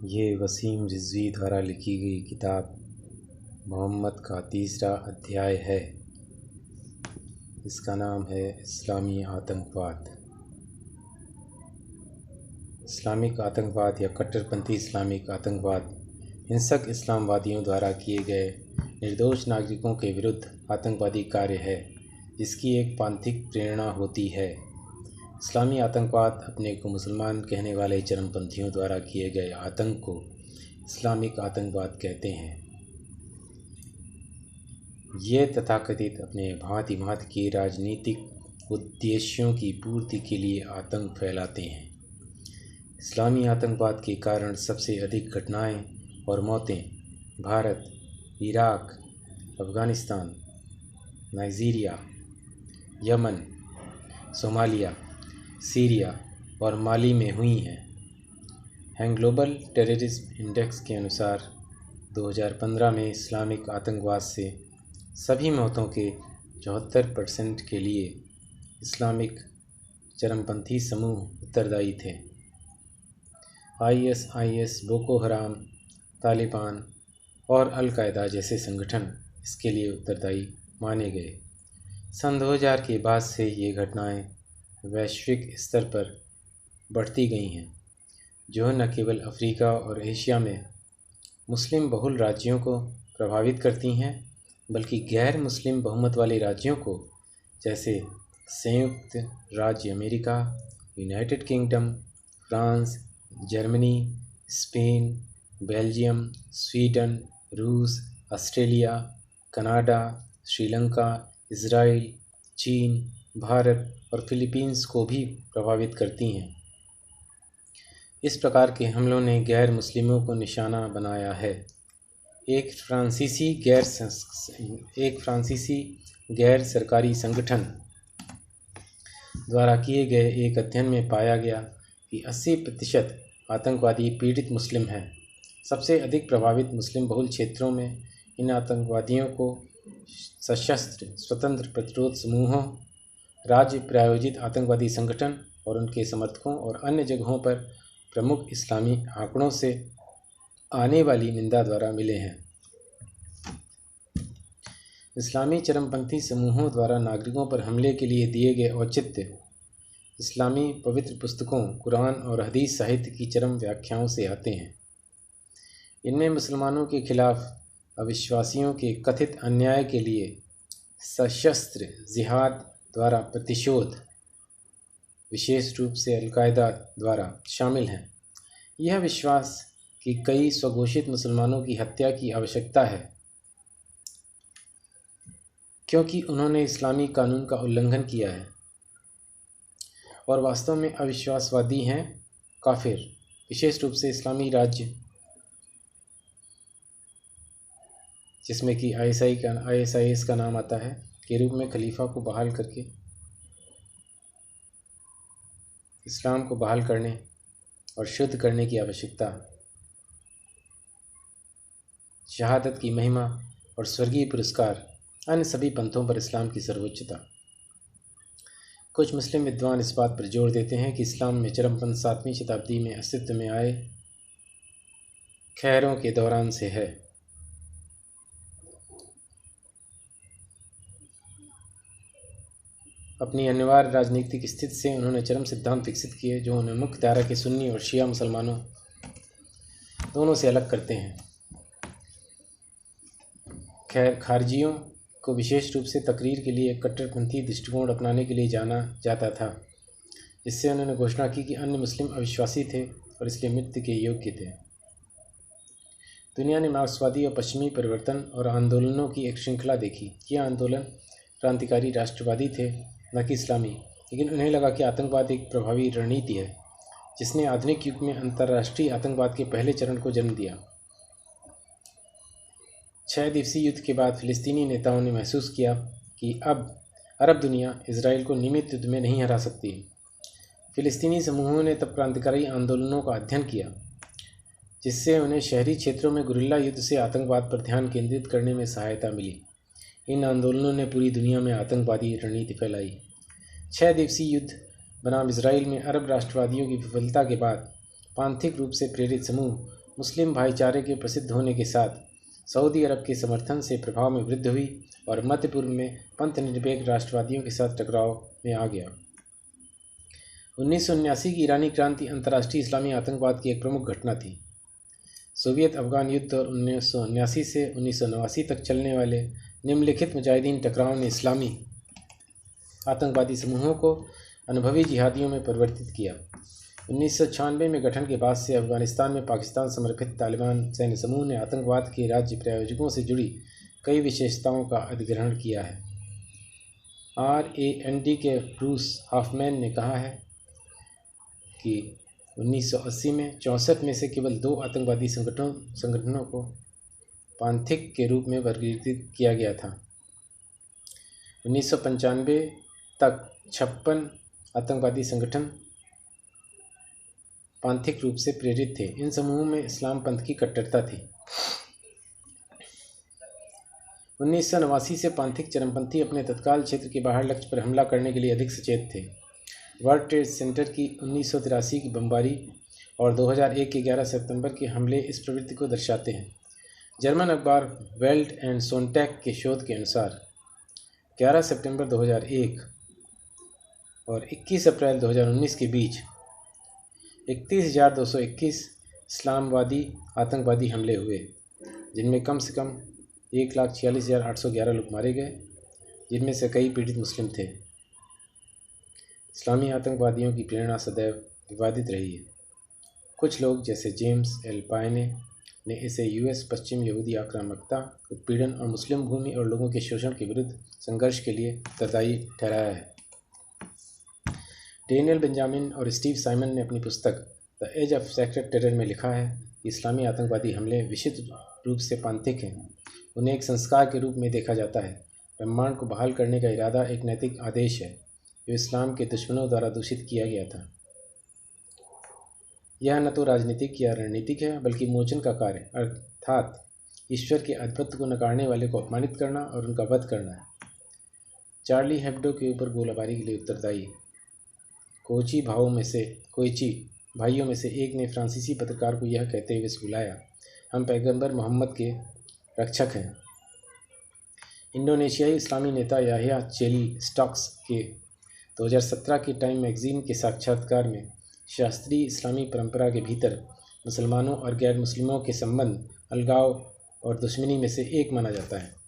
ये वसीम रिजवी द्वारा लिखी गई किताब मोहम्मद का तीसरा अध्याय है। इसका नाम है इस्लामी आतंकवाद। इस्लामिक आतंकवाद या कट्टरपंथी इस्लामिक आतंकवाद हिंसक इस्लामवादियों द्वारा किए गए निर्दोष नागरिकों के विरुद्ध आतंकवादी कार्य है जिसकी एक पांथिक प्रेरणा होती है। इस्लामी आतंकवाद अपने को मुसलमान कहने वाले चरमपंथियों द्वारा किए गए आतंक को इस्लामिक आतंकवाद कहते हैं। ये तथाकथित अपने भांति भांति के राजनीतिक उद्देश्यों की पूर्ति के लिए आतंक फैलाते हैं। इस्लामी आतंकवाद के कारण सबसे अधिक घटनाएं और मौतें Bharat, Iraq, Afghanistan, Nigeria, Yemen, Somalia, Syria और माली में हुई हैं। ग्लोबल टेररिज्म इंडेक्स के अनुसार 2015 में इस्लामिक आतंकवाद से सभी मौतों के 74% के लिए इस्लामिक चरमपंथी समूह उत्तरदायी थे। ISIS, बोको हराम, तालिबान और अल-कायदा जैसे संगठन इसके लिए उत्तरदायी माने गए। सन 2000 के बाद से ये घटनाएं वैश्विक स्तर पर बढ़ती गई हैं, जो न केवल अफ्रीका और एशिया में मुस्लिम बहुल राज्यों को प्रभावित करती हैं, बल्कि गैर मुस्लिम बहुमत वाले राज्यों को जैसे संयुक्त राज्य America, United kingdom, France, Germany, Spain, Belgium, Sweden, रूस, ऑस्ट्रेलिया, कनाडा, श्रीलंका, इज़राइल, चीन, भारत और फिलीपींस को भी प्रभावित करती हैं। इस प्रकार के हमलों ने गैर मुस्लिमों को निशाना बनाया है। एक फ्रांसीसी गैर सरकारी संगठन द्वारा किए गए एक अध्ययन में पाया गया कि 80% आतंकवादी पीड़ित मुस्लिम हैं। सबसे अधिक प्रभावित मुस्लिम बहुल क्षेत्रों में इन आतंकवादियों को सशस्त्र स्वतंत्र प्रतिरोध समूहों, राज्य प्रायोजित आतंकवादी संगठन और उनके समर्थकों और अन्य जगहों पर प्रमुख इस्लामी आंकड़ों से आने वाली निंदा द्वारा मिले हैं। इस्लामी चरमपंथी समूहों द्वारा नागरिकों पर हमले के लिए दिए गए औचित्य इस्लामी पवित्र पुस्तकों कुरान और हदीस साहित्य की चरम व्याख्याओं से आते हैं। इनमें मुसलमानों के खिलाफ अविश्वासियों के कथित अन्याय के लिए सशस्त्र जिहाद द्वारा प्रतिशोध, विशेष रूप से अल-कायदा द्वारा शामिल हैं। यह विश्वास कि कई स्वघोषित मुसलमानों की हत्या की आवश्यकता है क्योंकि उन्होंने इस्लामी कानून का उल्लंघन किया है और वास्तव में अविश्वासवादी हैं, काफिर, विशेष रूप से इस्लामी राज्य जिसमें कि ISIS का नाम आता है के रूप में खलीफा को बहाल करके इस्लाम को बहाल करने और शुद्ध करने की आवश्यकता, शहादत की महिमा और स्वर्गीय पुरस्कार, अन्य सभी पंथों पर इस्लाम की सर्वोच्चता। कुछ मुस्लिम विद्वान इस बात पर जोर देते हैं कि इस्लाम में चरमपंथ 7वीं शताब्दी में अस्तित्व में आए खैरों के दौरान से है। अपनी अनिवार्य राजनीतिक स्थिति से उन्होंने चरम सिद्धांत विकसित किए जो उन्हें मुख्य धारा के सुन्नी और शिया मुसलमानों दोनों से अलग करते हैं। खारजियों को विशेष रूप से तकरीर के लिए कट्टरपंथी दृष्टिकोण अपनाने के लिए जाना जाता था, जिससे उन्होंने घोषणा की कि अन्य मुस्लिम अविश्वासी थे और इसलिए मृत्यु के योग्य थे। दुनिया ने मार्क्सवादी और पश्चिमी परिवर्तन और आंदोलनों की एक श्रृंखला देखी। ये आंदोलन क्रांतिकारी राष्ट्रवादी थे, न कि इस्लामी, लेकिन उन्हें लगा कि आतंकवाद एक प्रभावी रणनीति है जिसने आधुनिक युग में अंतर्राष्ट्रीय आतंकवाद के पहले चरण को जन्म दिया। 6 दिवसीय युद्ध के बाद फिलिस्तीनी नेताओं ने महसूस किया कि अब अरब दुनिया इजराइल को नियमित युद्ध में नहीं हरा सकती। फिलिस्तीनी समूहों ने तब क्रांतिकारी आंदोलनों का अध्ययन किया, जिससे उन्हें शहरी क्षेत्रों में गुरिल्ला युद्ध से आतंकवाद पर ध्यान केंद्रित करने में सहायता मिली। इन आंदोलनों ने पूरी दुनिया में आतंकवादी रणनीति फैलाई। 6 दिवसीय युद्ध बनाम इजराइल में अरब राष्ट्रवादियों की विफलता के बाद पांथिक रूप से प्रेरित समूह मुस्लिम भाईचारे के प्रसिद्ध होने के साथ सऊदी अरब के समर्थन से प्रभाव में वृद्धि हुई और मध्य पूर्व में पंथ निरपेक्ष राष्ट्रवादियों के साथ टकराव में आ गया। 1979 की ईरानी क्रांति अंतर्राष्ट्रीय इस्लामी आतंकवाद की एक प्रमुख घटना थी। सोवियत अफगान युद्ध और 1979 से 1989 तक चलने वाले निम्नलिखित मुजाहिदीन टकराव ने इस्लामी आतंकवादी समूहों को अनुभवी जिहादियों में परिवर्तित किया। 1996 में गठन के बाद से अफगानिस्तान में पाकिस्तान समर्थित तालिबान सैन्य समूह ने आतंकवाद के राज्य प्रायोजकों से जुड़ी कई विशेषताओं का अधिग्रहण किया है। RAND के ब्रूस हॉफमैन ने कहा है कि 1980 में 64 में से केवल 2 आतंकवादी संगठनों को पांथिक के रूप में वर्गीकृत किया गया था। 1995 तक 56 आतंकवादी संगठन पांथिक रूप से प्रेरित थे। इन समूहों में इस्लाम पंथ की कट्टरता थी। 1989 से पांथिक चरमपंथी अपने तत्काल क्षेत्र के बाहर लक्ष्य पर हमला करने के लिए अधिक सचेत थे। वर्ल्ड ट्रेड सेंटर की 1983 की बमबारी और 2001 के 11 सितंबर के हमले इस प्रवृत्ति को दर्शाते हैं। जर्मन अखबार वेल्ट एंड सोनटैक के शोध के अनुसार 11 सितंबर 2001 और 21 अप्रैल 2019 के बीच 31,221 इस्लामवादी आतंकवादी हमले हुए, जिनमें कम से कम 1,46,811 लोग मारे गए, जिनमें से कई पीड़ित मुस्लिम थे। इस्लामी आतंकवादियों की प्रेरणा सदैव विवादित रही है। कुछ लोग जैसे जेम्स एल पायने ने इसे यूएस पश्चिम यहूदी आक्रामकता, उत्पीड़न और मुस्लिम भूमि और लोगों के शोषण के विरुद्ध संघर्ष के लिए उत्तरदायी ठहराया है। डेनियल बेंजामिन और स्टीव साइमन ने अपनी पुस्तक the age of sacred terror में लिखा है कि इस्लामी आतंकवादी हमले विशिष्ट रूप से पांथिक हैं। उन्हें एक संस्कार के रूप में देखा जाता है। ब्रह्मांड को बहाल करने का इरादा एक नैतिक आदेश है जो इस्लाम के दुश्मनों द्वारा दूषित किया गया था। यह न तो राजनीतिक या रणनीतिक है, बल्कि मोचन का कार्य, अर्थात ईश्वर के अद्भुत को नकारने वाले को अपमानित करना और उनका वध करना है। चार्ली हेब्डो के ऊपर गोलाबारी के लिए उत्तरदायी कोईची भाइयों में से एक ने फ्रांसीसी पत्रकार को यह कहते हुए सुलाया, हम पैगंबर मोहम्मद के रक्षक हैं। इंडोनेशियाई इस्लामी नेता याह्या चेली स्टॉक्स के 2017 के टाइम मैगजीन के साक्षात्कार में शास्त्रीय इस्लामी परंपरा के भीतर मुसलमानों और गैर मुस्लिमों के संबंध अलगाव और दुश्मनी में से एक माना जाता है।